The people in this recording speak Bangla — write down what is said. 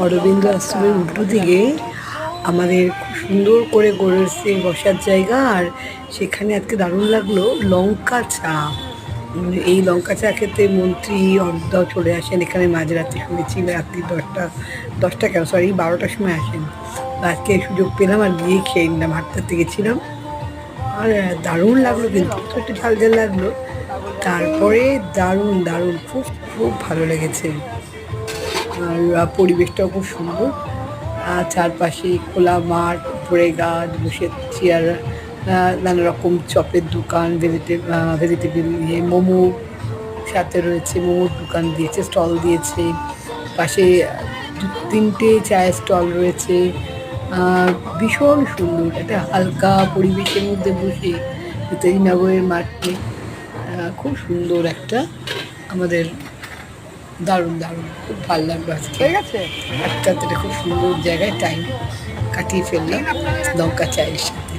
অরবিন্দ আশ্রমের উল্টো দিকে আমাদের খুব সুন্দর করে গড়ে উঠছে বসার জায়গা। আর সেখানে আজকে দারুণ লাগলো লঙ্কা চা। এই লঙ্কা চা খেতে মন্ত্রী অর্দাও চলে আসেন এখানে মাঝরাতে, শুনেছি রাত্রি 10টা কেন সরি 12টার সময় আসেন। তো আজকে সুযোগ পেলাম আর গিয়ে খেয়ে নিলাম, হাঁটতে গেছিলাম। আর দারুণ লাগলো, কিন্তু একটু ঝাল ঝাল লাগলো। তারপরে দারুণ দারুণ খুব খুব ভালো লেগেছে। আর পরিবেশটাও খুব সুন্দর। চারপাশে খোলা মাঠ, উপরে গাছ, বসে চেয়ার, নানা রকম চপের দোকান, ভেজিটেবল মোমো, সাথে রয়েছে মোমোর দোকান দিয়েছে, স্টল দিয়েছে। পাশে 2-3টে চায়ের স্টল রয়েছে। ভীষণ সুন্দর একটা হালকা পরিবেশের মধ্যে বসে নেতাজি নগরের মাঠে খুব সুন্দর একটা আমাদের দারুণ দারুণ খুব ভালো লাগলো আজকে। ঠিক আছে, একটা খুব সুন্দর জায়গায় টাইম কাটিয়ে ফেললাম লঙ্কা চায়ের সাথে।